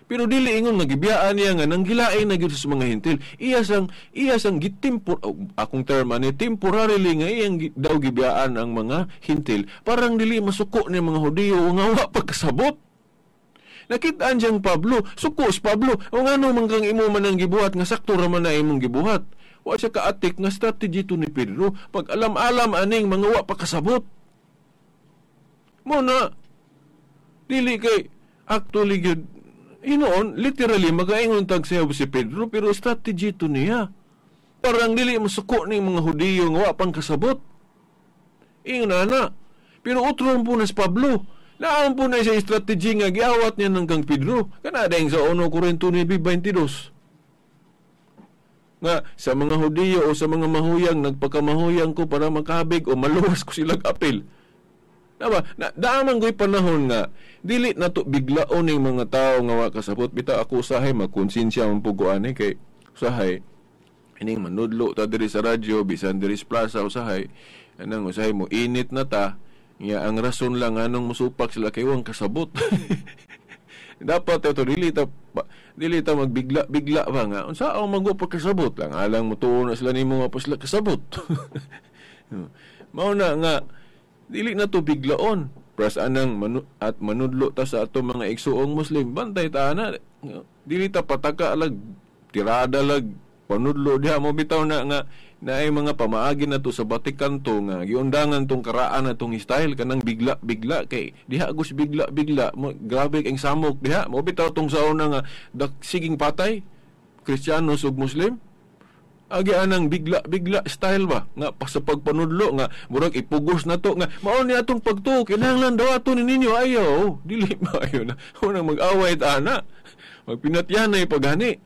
Pero dili ingon nga gibiyaan niya nga nang gilain na gyud sa mga Hintil. Iya sang akong term ani temporarily nga iyang daw gibiyaan ang mga Hintil. Parang dili masuko ni mga Hudiyo nga wa pagkasabot. Nakitaan siyang Pablo, suko si Pablo. O ngano man kang imo man ang gibuhat nga sakto ra man na imong gibuhat. Wa siya kaatik nga strategy to ni Pedro pag alam-alam aning mga wa pagkasabot. Mo na dili kay actually gyud hinoon, literally, magaingon tag siya si Pedro, pero strategy to niya. Parang dili masuko ni mga Hudiyo nga wapang kasabot. Ingon na. Pero utron po na si Pablo. Naan po na siya strategy nga giawat niya ng kang Pedro. Kanadeng sa 1 Corinto 9:22. Nga, sa mga Hudiyo o sa mga mahuyang, nagpagkamahuyang ko para makabig o maluwas ko silang apil. Diba? Daaman ko'y panahon nga, dili na to biglaon ng mga tao nga wa kasabot. Bita ako usahay, magkonsensya ang puguan kay usahay, ining manudlo ta diri sa radyo, bisan diri sa plaza usahay, anang usahay mo, init na ta, nga ang rason lang anong musupak sila kay wang kasabot. Dapat ito, dili ta magbigla ba nga, unsa ang magwa pagkasabot lang, alang mo tuon na sila ni mga pa sila kasabot. Mauna nga, dili na to biglaon. Pras anang manudlo ta sa ato mga igsuong Muslim. Bantay ta na. Dili ta pataka lag, tirada lag, pagpanudlo diha mo bitaw na nga na ay mga pamaagi na to sa Vatican to nga giundangan tong karaan na tong style kanang bigla kay diha gus bigla mo, grabe ang samok diha mo bitaw tong sauna nga siging patay Kristiyanos ug Muslim agi anang bigla style ba nga sa pagpanudlo nga murag ipugos na to nga mao ni atong pagtuo kinahanglan daw ato ninyo ayaw dili maayo na unang mag-away ta ana magpinatyan na paghani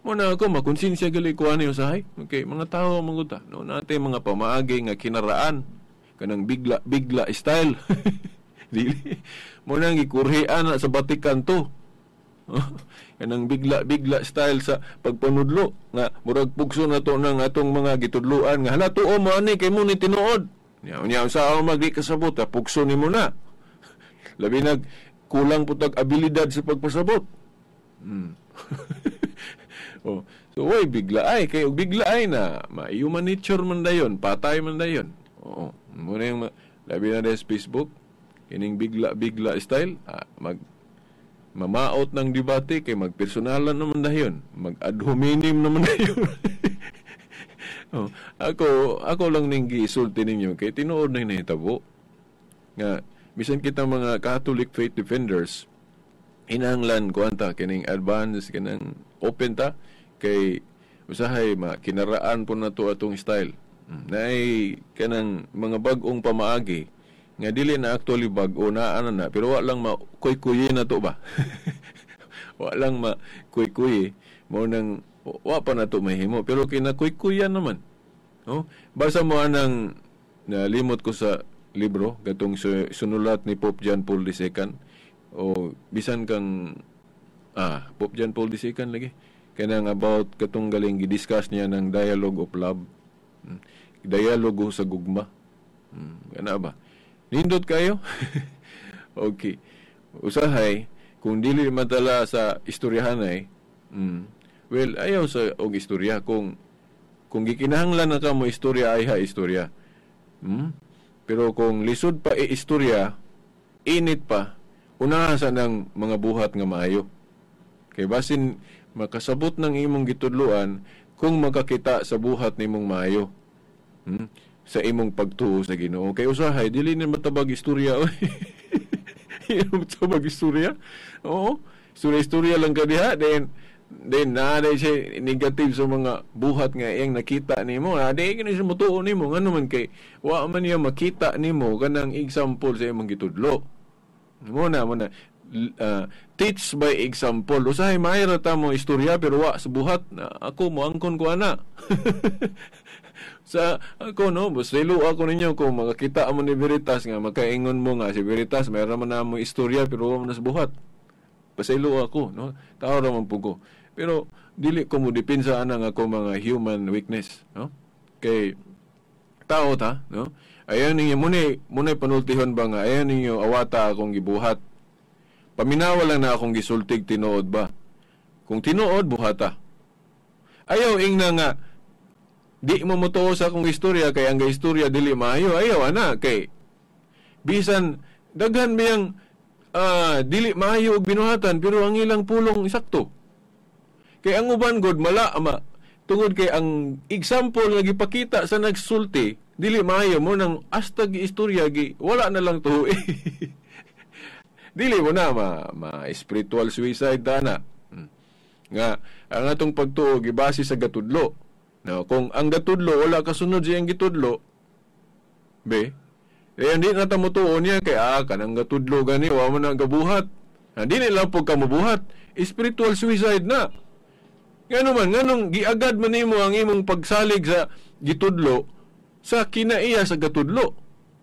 muna ako makonsensya gali ko ano usahay. Okay, mga tao manguta. No natin mga pamaagi nga kinaraan kanang bigla style. Dili mo nang gikurhian na sa Vatican to. Kanang bigla style sa pagpanudlo nga murag pugso na to nang atong mga gitudloan nga hala tuo mo ani kay mo ni tinuod. Nya sa magdi kasabot pugso nimo na. Labi nag kulang putag abilidad sa pagpasabot. So way bigla ay kay bigla ay na human nature man dayon patay man dayon muna yung labi na sa Facebook kining bigla style mamaot ng debate kay magpersonalan naman dayon mag-ad hominem naman dayon. Ako lang ning gisulti ninyo kay tinuod na nahitabo nga bisan kita mga Catholic faith defenders inanglan ko anta kining advance kanang open ta kay usahay kinaraan po na to atong style naay kanang mga bag-ong pamaagi nga dili na actually bag-o na ano na pero wa lang makuy-kuyi na to ba. Wa lang makuy-kuyi mo nang wa pa na to mahimo pero kinakuy-kuyan naman basa mo anang nalimot ko sa libro gatong sunulat ni Pope John Paul II o bisan kang Pope John Paul II lagi kanang about katong galing gidiscuss niya ng dialogue of love dialogo sa gugma kana ba nindot kayo. Okay usahay kung dili matala sa istoryahanay well ayaw sa og istorya kung gikinahanglan na ka mo istorya ay istorya pero kung lisod pa istorya init pa unahan sa ng mga buhat nga maayo kay basin makasabot ng imong gitudloan kung makakita sa buhat nimong maayo sa imong pagtuo sa Ginoo kay usahay dili ni matabag istorya matabag istorya istorya lang ka diha then na siya negative sa mga buhat nga iyang nakita nimo di kini siya mutuo nimo ngano man kay wa man niya makita nimo kanang example sa imong gitudlo muna teach by example usahay mayra ta mo istorya pero wa sa buhat ako mo angkon ko ana. Sa ako basilo ako ninyo kung makakita mo ni Veritas nga makaingon mo nga si Veritas mayra man na mo istorya pero wa man sa buhat basilo ako tao ra man pugo pero dili ko mo dipinsa ana nga ako mga human weakness kay tao ta ayon ninyo muna panultihon ba nga ayon ninyo awata akong gibuhat paminawa lang na akong gisultig tinuod ba kung tinuod buhata ayaw ingna nga di mo mutuo sa akong istorya kay ang istorya dili maayo ayaw ana kay bisan daghan biyang dili maayo og binuhatan pero ang ilang pulong sakto kay ang uban god tungod kay ang example nga gipakita sa nagsulti dili maayo mo nang hasta gi istorya wala na lang tuo dili mo na spiritual suicide dana nga ang atong pagtuo gibase sa gatudlo kung ang gatudlo wala kasunod siyang gitudlo hindi na ta mutuo niya kay kanang gatudlo gani wa man ang gabuhat dili lang pug ka mabuhat spiritual suicide na nganong giagad man nimo ang imong pagsalig sa gitudlo sa kinaiya sa gatudlo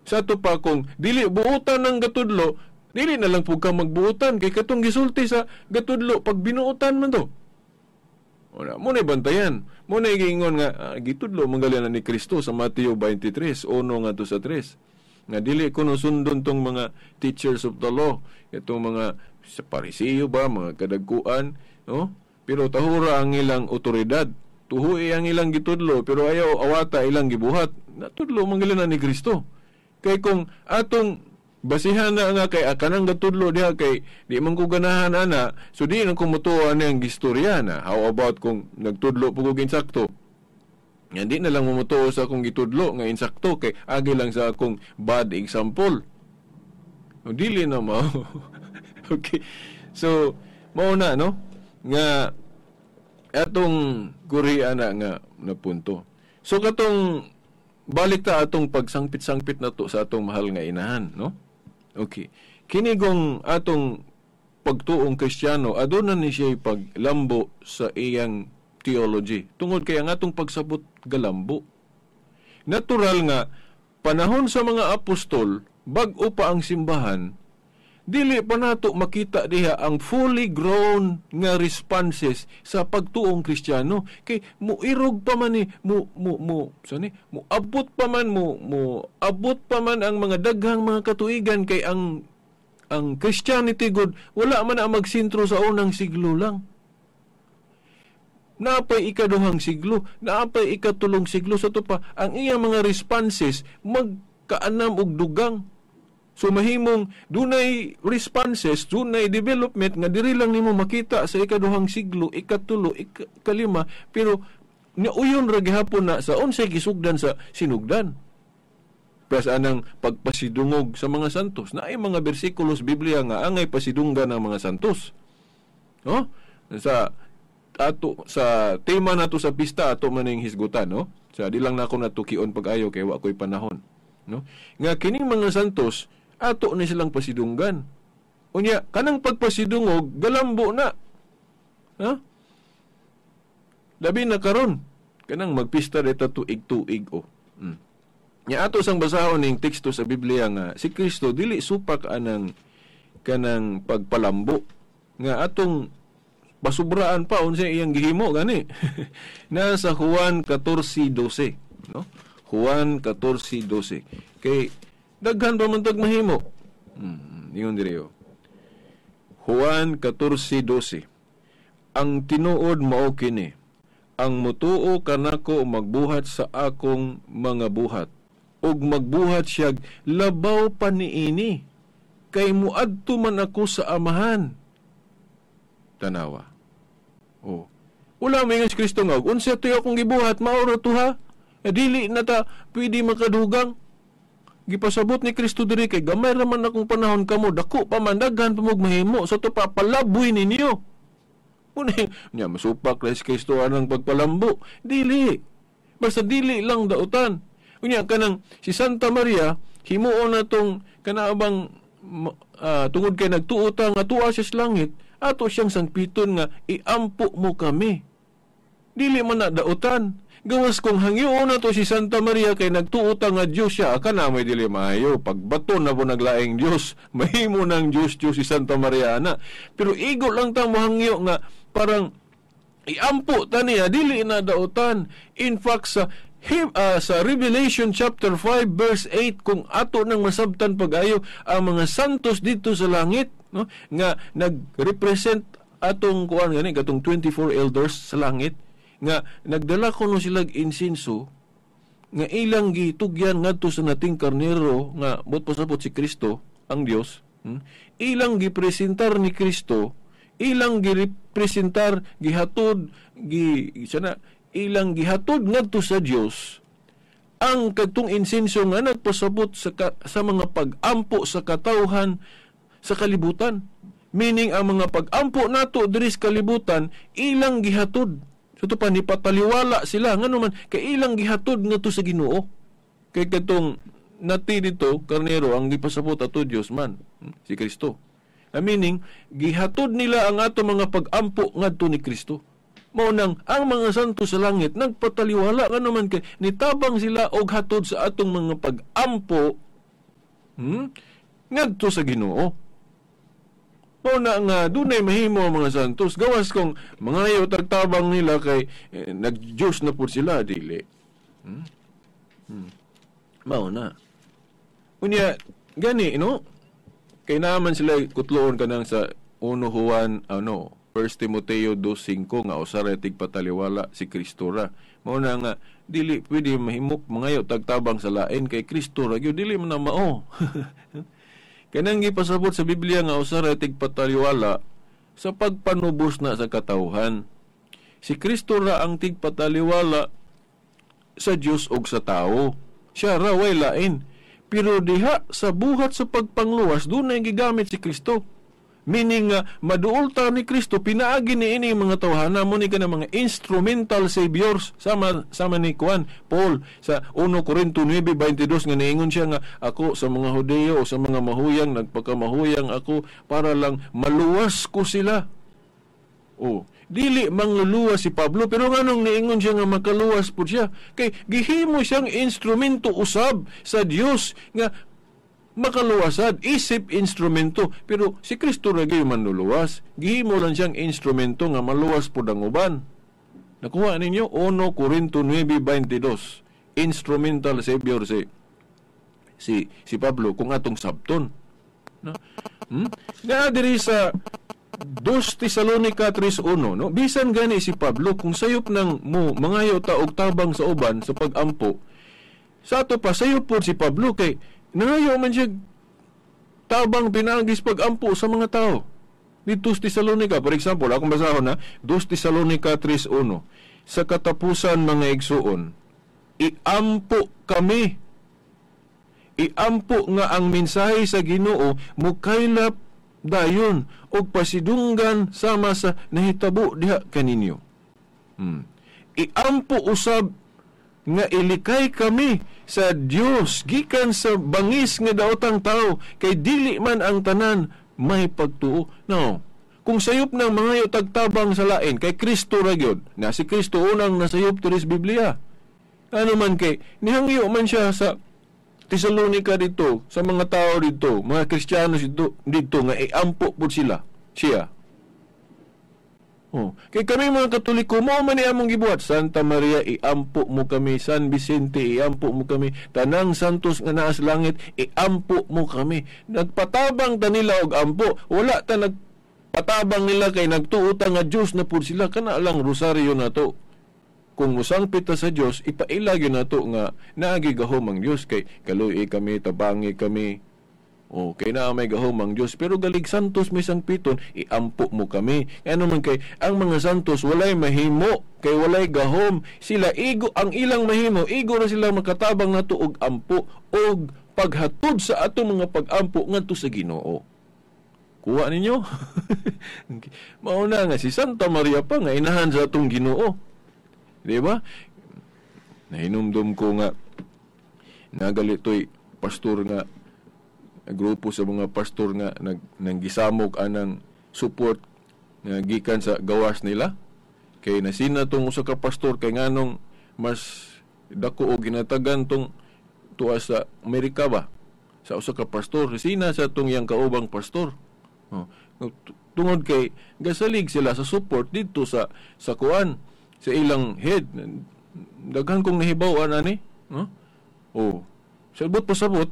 sa to pa kung dili buutan ng gatudlo dili na lang pug ka magbuutan kay katong gisulti sa gatudlo pag binuutan man to mo na bantayan mo na giingon nga gitudlo manggalan ni Kristo sa Mateo 23 1 nga to sa 3 nga dili kuno sundon tong mga teachers of the law itong mga sa Pariseo ba mga kadagkuan pero tahura ang ilang otoridad tuhoy ang ilang gitudlo pero ayaw awata ilang gibuhat natudlo manggalan ni Kristo kay kung atong Basihan na nga kay kanang gatudlo diha kay di man ko ganahan ana, so di na ko mutuan ang gistorya na. How about kung nagtudlo po ko insakto? Nga di na lang mumutuo sa akong gitudlo nga insakto kay agi lang sa akong bad example. O dili na mao. Okay. So mao na no nga atong Korea nga punto. So katong balik ta atong pagsangpit-sangpit na to sa atong mahal nga inahan, no? Okay. Kini gong atong pagtuong Kristiyano, aduna ni siya paglambo sa iyang theology. Tungod kay ang atong pagsabot galambo. Natural nga panahon sa mga apostol, bag-o pa ang simbahan, dili pa nato makita diha ang fully grown nga responses sa pagtuong Kristiyano. Kay muirog pa man ni abot pa man ang mga daghang mga katuigan kay ang Christianity good wala man ang magsintro sa unang siglo lang. Naapay ikaduhang siglo, naapay ikatulong siglo sa to pa ang iyang mga responses magkaanam og dugang. So mahimong dunay responses, dunay development nga diri lang nimo makita sa ikaduhang siglo, ikatulo, ikalima, pero niuyon ra gihapon na sa unsay gisugdan sa sinugdan. Plus anang pagpasidungog sa mga santos. Na ay mga bersikulos Biblia nga angay pasidunggan ng mga santos. No? Sa tema nato sa pista ato man ning hisgutan, no? Sa di lang nako natukion pag-ayo kay wa koy panahon, no? Nga kining mga santos ato na silang pasidunggan. Unya, kanang pagpasidungog, galambo na. Ha? Labi na karon kanang magpista dito tuig-tuig o. Nya ato sang basahon ning teksto sa Biblia nga si Kristo dili supak anang kanang pagpalambo nga atong basubraan pa unsa iyang gihimo gani. Nasa Juan 14:12, no? Juan 14:12. Kay daghan pa man tag mahimo. Ingon diri. Juan 14:12. Ang tinuod mao kini, ang mutuo kanako magbuhat sa akong mga buhat, ug magbuhat siya labaw pa niini, kay muadto man ako sa amahan. Tanawa. Oh. Wala may nga si Kristo nga, unsa toy akong gibuhat, maoro to ha? Dili na ta pwede makadugang. Gipasabot ni Kristo diri kay gamay ra man akong panahon kamo, dako pa man daghan pa mahimo sa to papalaboy ninyo. Una nya masupak na si Kristo anang pagpalambo. Dili. Basta dili lang dautan. Unya kanang si Santa Maria himuon na tong kanaabang tungod kay nagtuota nga tuwa siya sa langit, ato siyang sangpiton nga iampo mo kami. Dili man na dautan. Gawas kung hangyoon na to si Santa Maria kay nagtuota nga Diyos siya, kana may dili maayo. Pagbato na po naglaing Diyos, mahimo ng Diyos si Santa Maria na. Pero igo lang ta mo hangyo nga parang iampo ta niya, dili na dautan. In fact, sa Revelation chapter 5 verse 8, kung ato nang masabtan pag-ayo ang mga santos dito sa langit, no, nga nag-represent atong kuan gani katong 24 elders sa langit, nga nagdala ko no silag insinso nga ilang gitugyan ngadto sa nating karnero nga bot pasabot si Kristo ang Dios. Ilang gipresentar ni Kristo, ilang girepresentar gihatod ilang gihatod ngadto sa Dios ang kadtong insenso nga nagpasabot sa mga pag-ampo sa katawhan sa kalibutan. Meaning ang mga pag-ampo nato diri sa kalibutan ilang gihatod. So ito pa, nipataliwala sila. Nga naman, kay ilang gihatod nga to sa Ginoo. Kay katong nati dito, karnero, ang gipasabot ato Diyos man, si Kristo. Meaning, gihatod nila ang ato mga pag-ampo nga to ni Kristo. Maunang, ang mga santo sa langit, nagpataliwala. Nga naman, kay nitabang sila og hatod sa atong mga pag-ampo nga to sa Ginoo. Mauna nga, dunay mahimo ang mga santos. Gawas kung mga iyo tagtabang nila kay nag-Diyos na po sila, dili. Mauna. Unya, gani, no? Kay naman sila kutloon ka nang sa 1 Juan, 1 Timoteo 2:5 nga usara tigpataliwala si Kristo ra. Mauna nga, dili pwede mahimok mga iyo tagtabang sa lain kay Kristo ra. Dili man na mao. Kanang gipasabot sa Biblia nga usa ra tigpataliwala sa pagpanubos na sa katawhan. Si Kristo ra ang tigpataliwala sa Dios ug sa tao. Siya ra way lain. Pero diha sa buhat sa pagpangluwas dunay gigamit si Kristo. Meaning nga maduol ta ni Kristo pinaagi ni ini mga tawhana mo ni kana mga instrumental saviors sama ni Juan Paul sa 1 Corinto 9:22 nga niingon siya nga ako sa mga Hudeo o sa mga mahuyang nagpakamahuyang ako para lang maluwas ko sila. Dili mangluluwas si Pablo pero nganong niingon siya nga makaluwas po siya kay gihimo siyang instrumento usab sa Dios nga makaluwasad, isip instrumento. Pero si Kristo ra gyud manluluwas. Gihimo lang siyang instrumento nga maluwas pud ang uban. Nakuha ninyo 1 Corinto 9:22. Instrumental savior si Pablo kung atong sabton. No? Nga diri sa 2 Tesalonica 3:1, no? Bisan gani si Pablo kung sayop nang mo mangayo ta og tabang sa uban sa pag-ampo. Sa ato pa sayop pod si Pablo kay nangayo man siya tabang pinagis pag-ampo sa mga tao. Dito sa Tesalonica, for example, akong basahon na 2 Tesalonica 3:1. Sa katapusan mga igsuon, iampo kami. Iampo nga ang mensahe sa Ginoo mukaylap dayon og pasidunggan sama sa nahitabo diha kaninyo. Iampo usab nga ilikay kami sa Dios gikan sa bangis nga daotang tao kay dili man ang tanan may pagtuo. No. Kung sayop ng mga tagtabang sa lain kay Kristo ra gyud. Na si Kristo unang nasayop diri sa Biblia. Ano man kay nihangyo man siya sa Tesalonica dito, sa mga tao dito, mga Kristiyano dito nga iampo pud siya. Kay kami mga Katoliko, mo man among gibuhat. Santa Maria, iampo mo kami. San Vicente, iampo mo kami. Tanang santos nga naa sa langit, iampo mo kami. Nagpatabang ta nila og ampo. Wala ta nagpatabang nila kay nagtuota nga Dios na pud sila. Kana lang rosaryo na to. Kung musangpit ta sa Dios, ipailagyo na to nga naagi gahom ang Dios kay kaluoy kami, tabangi kami. Kay na may gahom ang Diyos. Pero galig santos may sangpiton, iampo mo kami. Ano man kay, ang mga santos walay mahimo, kay walay gahom. Sila igo, ang ilang mahimo, igo na sila makatabang nato og ampo, og paghatod sa ato mga pag-ampo ngadto sa Ginoo. Kuha ninyo? Mauna nga, si Santa Maria pa nga, inahan sa atong Ginoo. Diba? Nahinumdum ko nga, nagalito'y pastor nga, grupo sa mga pastor nga nanggisamog anang support nga gikan sa gawas nila kay nasina tong usa ka pastor kay nganong mas dako og ginatagan tong tuwa sa Amerika ba sa usa ka pastor sina sa tong yang kaubang pastor tungod kay gasalig sila sa support dito sa kuan sa ilang head daghan kong nahibaw ani sabot pasabot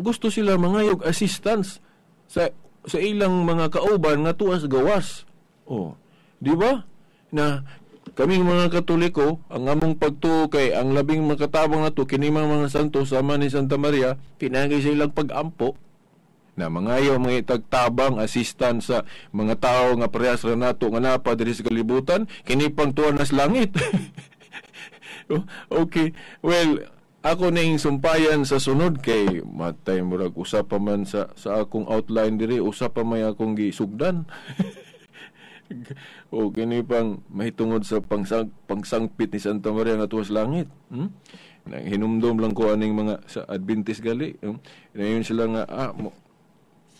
gusto sila mangayog assistance sa ilang mga kauban nga tuwas gawas. Di ba? Na kaming mga Katoliko, ang among pagtuo kay ang labing makatabang nato kini mga santo sama ni Santa Maria, pinagi sa ilang pag-ampo na mangayo mga itagtabang assistance sa mga tao nga parehas ra nato nga napa diri sa kalibutan, kini pang tuwan nas langit. Okay. Well, ako na yung sumpayan sa sunod kay matay murag usa pa man sa akong outline diri usa pa may akong gisugdan. Kini pang mahitungod sa pangsangpit ni Santa Maria nga tuwas langit. Hinumdum lang ko aning mga sa Adventist gali. Nayon sila nga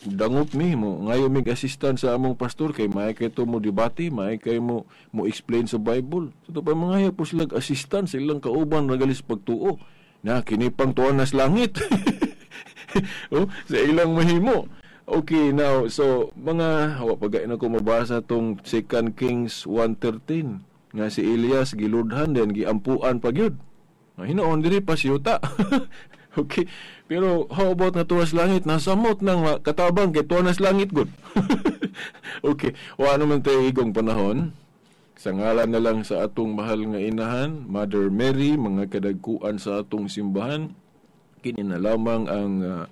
dangop mi mo ngayon mig assistant sa among pastor kay may kay to mo debate, may kay mo explain sa Bible. So pa mga po sila assistant sa ilang kauban nagalis pagtuo. Na kinipang tuwan nas langit. Sa ilang mahimo. Okay, now, so, pagkain ako mabasa tong 2 Kings 1:13, nga si Elias giludhan din, giampuan pa gyud. Hinoon diri pa siyuta. Okay, pero how about na tuwas langit? Nasamot ng katabang kay tuwas langit good. Okay, wala naman tayo igong panahon. Sa ngalan na lang sa atong mahal nga inahan, Mother Mary, mga kadagkuan sa atong simbahan, kini na lamang ang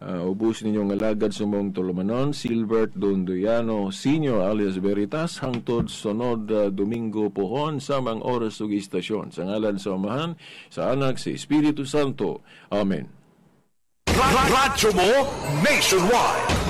Ubus ninyong alagad sumong tulumanon, Silbert Dondoyano Senior alias Veritas, hangtod sunod Domingo pohon sa mga oras ug istasyon. Sa ngalan sa Amahan, sa Anak, sa Espiritu Santo. Amen. Radyo mo nationwide.